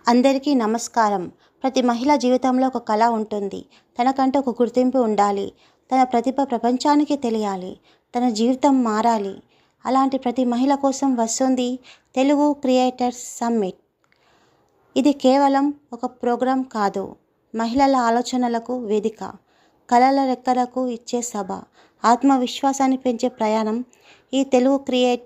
అందరికీ నమస్కారం. ప్రతి మహిళ జీవితంలో ఒక కళ ఉంటుంది. తనకంటూ ఒక గుర్తింపు ఉండాలి. తన ప్రతిభ ప్రపంచానికి తెలియాలి. తన జీవితం మారాలి. అలాంటి ప్రతి మహిళ కోసం వస్తుంది తెలుగు క్రియేటర్స్ సమ్మిట్. ఇది కేవలం ఒక ప్రోగ్రాం కాదు. మహిళల ఆలోచనలకు వేదిక, కళల రెక్కలకు ఇచ్చే సభ, ఆత్మవిశ్వాసాన్ని పెంచే ప్రయాణం. ఈ తెలుగు క్రియేట్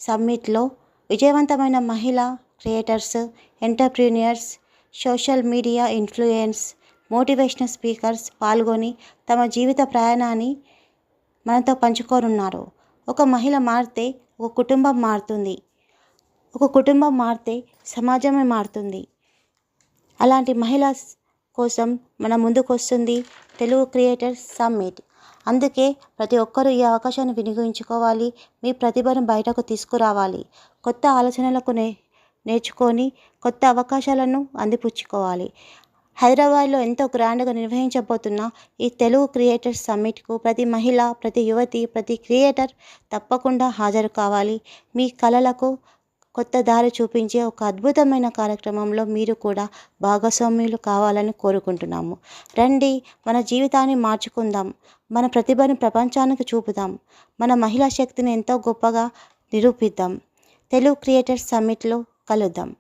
సమ్మిట్లో విజయవంతమైన మహిళా creators, entrepreneurs, social media influence, motivational speakers పాల్గొని తమ జీవిత ప్రయాణాన్ని మనతో పంచుకోనున్నారు. ఒక మహిళ మారితే ఒక కుటుంబం మారుతుంది. ఒక కుటుంబం మారితే సమాజమే మారుతుంది. అలాంటి మహిళ కోసం మన ముందుకొస్తుంది తెలుగు క్రియేటర్స్ సమ్మిట్. అందుకే ప్రతి ఒక్కరూ ఈ అవకాశాన్ని వినియోగించుకోవాలి. మీ ప్రతిభను బయటకు తీసుకురావాలి. కొత్త ఆలోచనలకు నేర్చుకొని కొత్త అవకాశాలను అందిపుచ్చుకోవాలి. హైదరాబాద్లో ఎంతో గ్రాండ్గా నిర్వహించబోతున్న ఈ తెలుగు క్రియేటర్స్ సమ్మిట్కు ప్రతి మహిళ, ప్రతి యువతి, ప్రతి క్రియేటర్ తప్పకుండా హాజరు కావాలి. మీ కళలకు కొత్త దారి చూపించే ఒక అద్భుతమైన కార్యక్రమంలో మీరు కూడా భాగస్వామ్యులు కావాలని కోరుకుంటున్నాము. రండి, మన జీవితాన్ని మార్చుకుందాం. మన ప్రతిభను ప్రపంచానికి చూపుదాం. మన మహిళా శక్తిని ఎంతో గొప్పగా నిరూపిద్దాం. తెలుగు క్రియేటర్స్ సమ్మిట్లో కలుద్దాం.